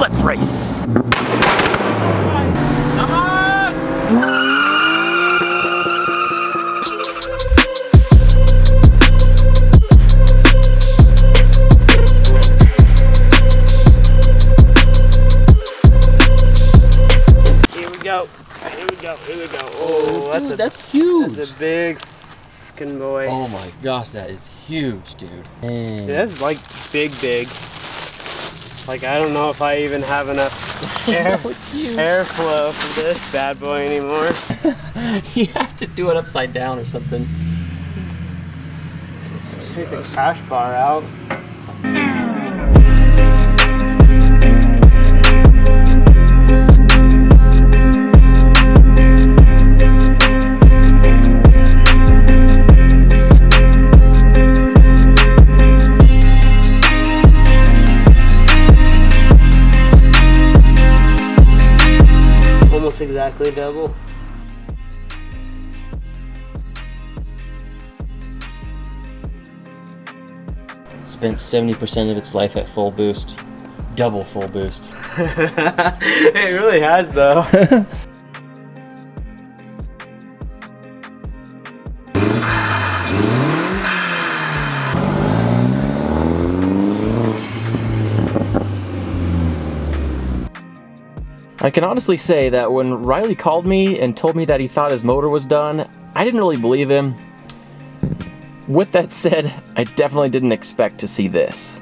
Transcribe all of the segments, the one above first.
let's race. Come on! Here we go. Here we go. Here we go. Oh, dude, that's huge. That's a big fucking boy. Oh my gosh, that is huge, dude. Dude, that's like big. Like, I don't know if I even have enough airflow for this bad boy anymore. You have to do it upside down or something. Let's take the crash bar out. Exactly double. Spent 70% of its life at full boost. Double full boost. It really has though. I can honestly say that when Riley called me and told me that he thought his motor was done, I didn't really believe him. With that said, I definitely didn't expect to see this.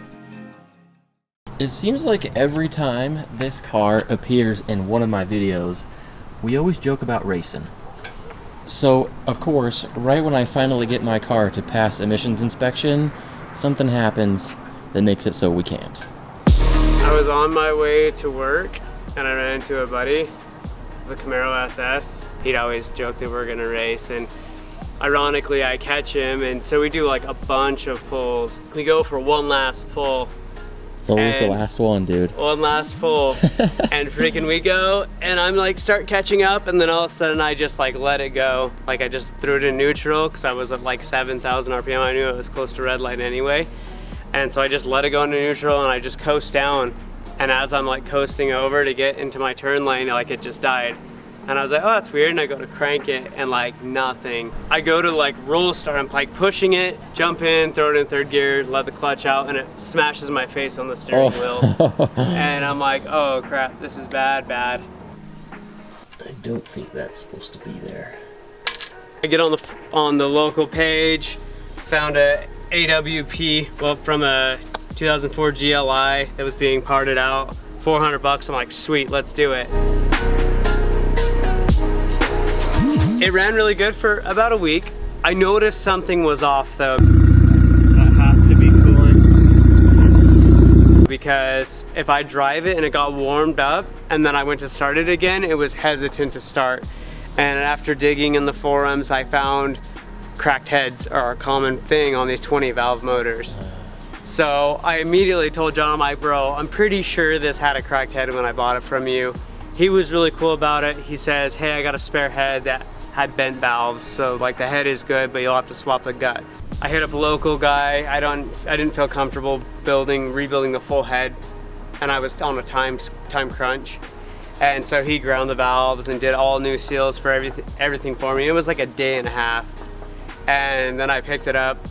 It seems like every time this car appears in one of my videos, we always joke about racing. So, of course, right when I finally get my car to pass emissions inspection, something happens that makes it so we can't. I was on my way to work and I ran into a buddy, the Camaro SS. He'd always joke that we're gonna race, and ironically I catch him, and so we do like a bunch of pulls. We go for one last pull. It's always the last one, dude. One last pull. And freaking we go, and I'm like start catching up, and then all of a sudden I just like let it go. Like I just threw it in neutral because I was at like 7,000 RPM. I knew it was close to red light anyway. And so I just let it go into neutral and I just coast down. And as I'm like coasting over to get into my turn lane, like it just died. And I was like, oh, that's weird. And I go to crank it and like nothing. I go to like roll start, I'm like pushing it, jump in, throw it in third gear, let the clutch out, and it smashes my face on the steering wheel. And I'm like, oh crap, this is bad. I don't think that's supposed to be there. I get on the local page, found a AWP, well, from a 2004 GLI that was being parted out, 400 bucks. I'm like, sweet, let's do it. It ran really good for about a week. I noticed something was off though. That has to be coolant. Because if I drive it and it got warmed up and then I went to start it again, it was hesitant to start. And after digging in the forums, I found cracked heads are a common thing on these 20 valve motors. So I immediately told John, I'm like, bro, I'm pretty sure this had a cracked head when I bought it from you. He was really cool about it. He says, hey, I got a spare head that had bent valves, so like the head is good, but you'll have to swap the guts. I hit up a local guy. I didn't feel comfortable rebuilding the full head, and I was on a time crunch. And so he ground the valves and did all new seals for everything for me. It was like a day and a half. And then I picked it up,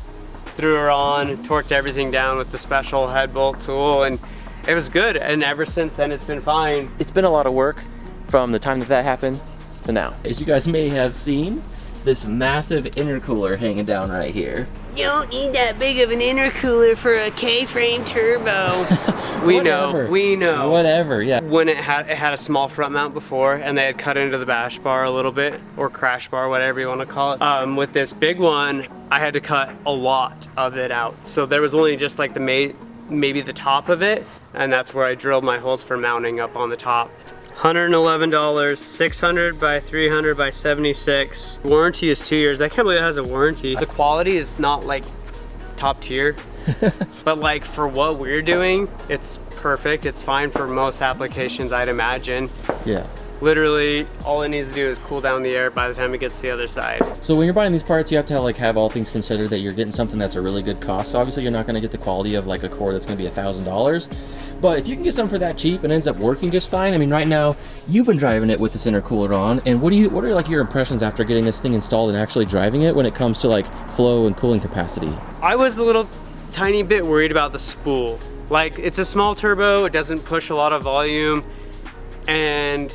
threw her on, torqued everything down with the special head bolt tool, and it was good. And ever since then, it's been fine. It's been a lot of work from the time that happened to now. As you guys may have seen, this massive intercooler hanging down right here. You don't need that big of an intercooler for a K-frame turbo. We know. Whatever, yeah. When it had a small front mount before, and they had cut into the bash bar a little bit, or crash bar, whatever you want to call it. With this big one, I had to cut a lot of it out. So there was only just like maybe the top of it, and that's where I drilled my holes for mounting up on the top. $111, 600 by 300 by 76. Warranty is 2 years. I can't believe it has a warranty. The quality is not like top tier, but like for what we're doing, it's perfect. It's fine for most applications, I'd imagine. Yeah. literally all it needs to do is cool down the air by the time it gets to the other side. So when you're buying these parts, you have to have all things considered, that you're getting something that's a really good cost. So obviously you're not going to get the quality of like a core that's going to be $1,000. But if you can get something for that cheap and ends up working just fine, I mean, right now you've been driving it with this intercooler on, and what are like your impressions after getting this thing installed and actually driving it when it comes to like flow and cooling capacity? I was a little tiny bit worried about the spool. Like, it's a small turbo, it doesn't push a lot of volume, and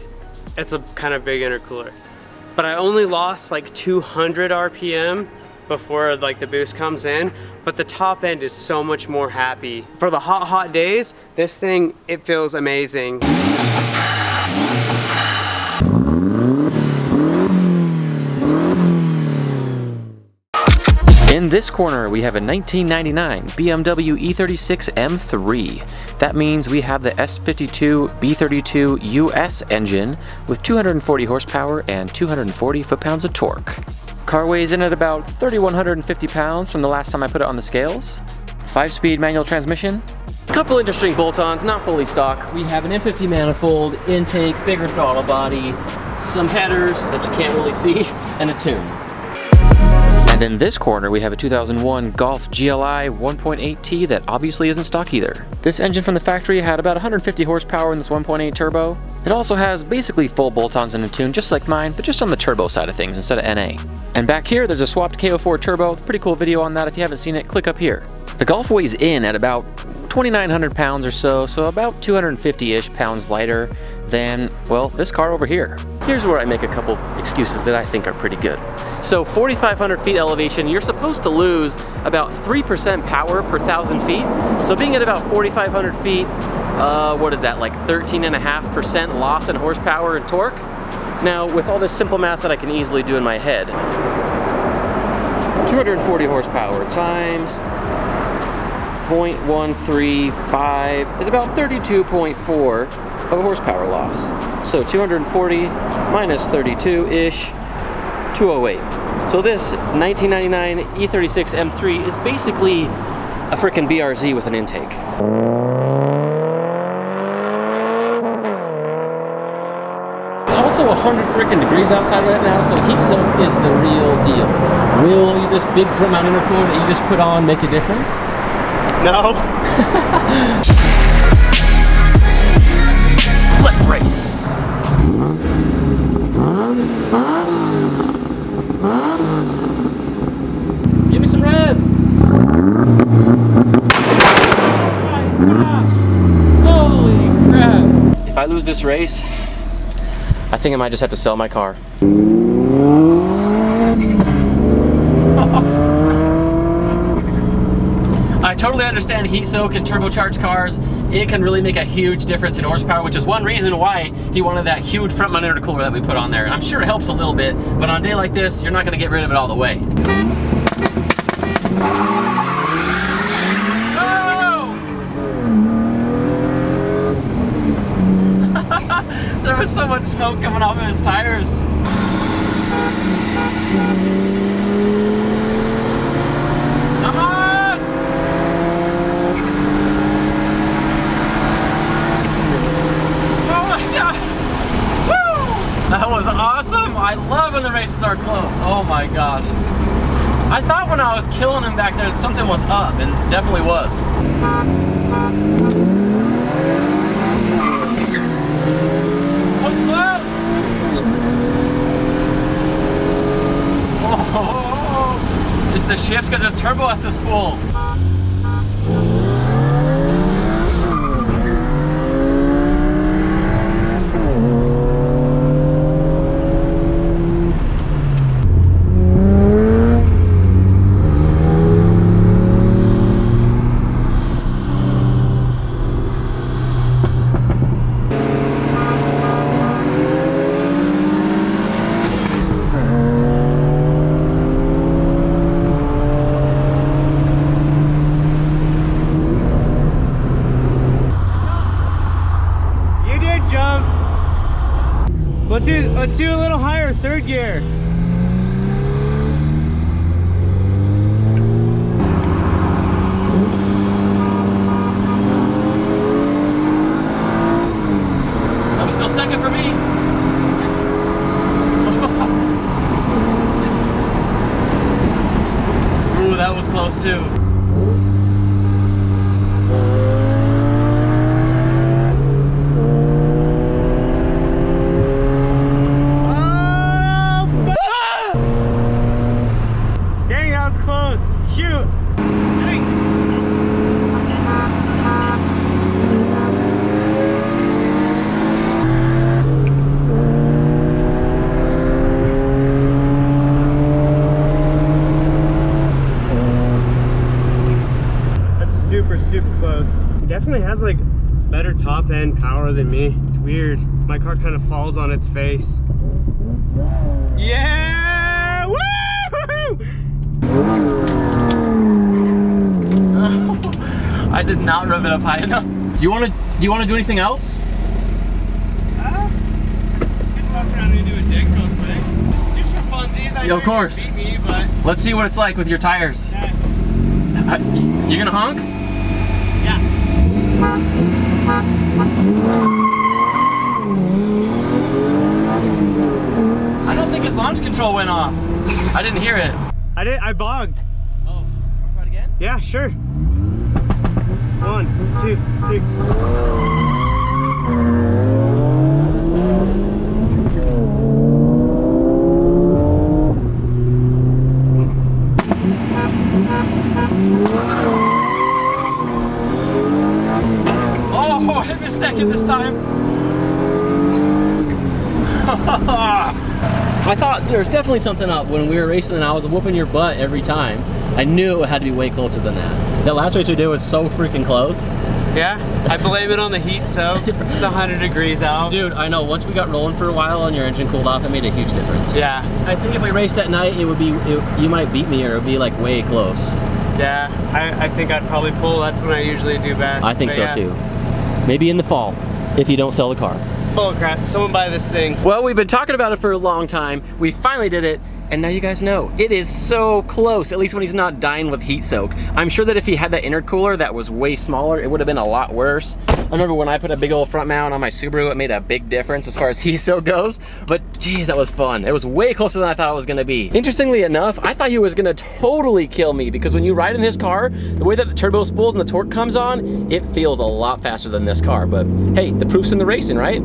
it's a kind of big intercooler. But I only lost like 200 RPM before like the boost comes in, but the top end is so much more happy. For the hot days, this thing, it feels amazing. In this corner, we have a 1999 BMW E36 M3. That means we have the S52 B32 US engine with 240 horsepower and 240 foot-pounds of torque. Car weighs in at about 3,150 pounds from the last time I put it on the scales. 5-speed manual transmission. Couple interesting bolt-ons, not fully stock. We have an M50 manifold, intake, bigger throttle body, some headers that you can't really see, and a tune. And in this corner, we have a 2001 Golf GLI 1.8T that obviously isn't stock either. This engine from the factory had about 150 horsepower in this 1.8 turbo. It also has basically full bolt-ons and a tune, just like mine, but just on the turbo side of things instead of NA. And back here, there's a swapped KO4 turbo. Pretty cool video on that. If you haven't seen it, click up here. The Golf weighs in at about 2,900 pounds or so about 250-ish pounds lighter than, well, this car over here. Here's where I make a couple excuses that I think are pretty good. So 4,500 feet elevation, you're supposed to lose about 3% power per 1,000 feet. So being at about 4,500 feet, what is that, like 13.5% loss in horsepower and torque? Now, with all this simple math that I can easily do in my head, 240 horsepower times 0.135 is about 32.4 of a horsepower loss. So 240 minus 32-ish, 208. So this 1999 E36 M3 is basically a frickin' BRZ with an intake. It's also 100 frickin' degrees outside right now, so heat soak is the real deal. Will this big front mount intercooler that you just put on make a difference? No. Let's race! Give me some revs! Oh my gosh! Holy crap! If I lose this race, I think I might just have to sell my car. I totally understand heat soak and turbocharged cars. It can really make a huge difference in horsepower, which is one reason why he wanted that huge front mount intercooler that we put on there. And I'm sure it helps a little bit, but on a day like this, you're not gonna get rid of it all the way. There was so much smoke coming off of his tires. Come on! Oh my gosh! Woo! That was awesome! I love when the races are close. Oh my gosh. I thought when I was killing him back there that something was up, and it definitely was. What's close? Oh, it's the shifts because this turbo has to spool. Let's do a little higher, third gear. That was still second for me. close too. Dang, that was close. Shoot. Super close. He definitely has like better top end power than me. It's weird. My car kind of falls on its face. Yeah! Woo! I did not rev it up high enough. Do you want to do anything else? Get walk around and do a dig real quick. Just for funsies. I know Of course. Beat me, but Let's see what it's like with your tires. yeah. You gonna honk? Yeah. I don't think his launch control went off. I didn't hear it. I bogged. Oh, want to try it again? Yeah, sure. 1, 2, 3. Oh, hit me second this time. I thought there was definitely something up when we were racing and I was whooping your butt every time. I knew it had to be way closer than that. That last race we did was so freaking close. Yeah, I blame it on the heat soak. It's 100 degrees out. Dude, I know, once we got rolling for a while and your engine cooled off, it made a huge difference. Yeah. I think if we raced at night, it would be, you might beat me or it would be like way close. Yeah, I think I'd probably pull. That's when I usually do best. I think But so yeah. too. Maybe in the fall, if you don't sell the car. Bull crap, someone buy this thing. Well, we've been talking about it for a long time. We finally did it, and now you guys know. It is so close, at least when he's not dying with heat soak. I'm sure that if he had that intercooler that was way smaller, it would have been a lot worse. I remember when I put a big old front mount on my Subaru, it made a big difference as far as heat soak goes. But geez, that was fun. It was way closer than I thought it was gonna be. Interestingly enough, I thought he was gonna totally kill me because when you ride in his car, the way that the turbo spools and the torque comes on, it feels a lot faster than this car. But hey, the proof's in the racing, right?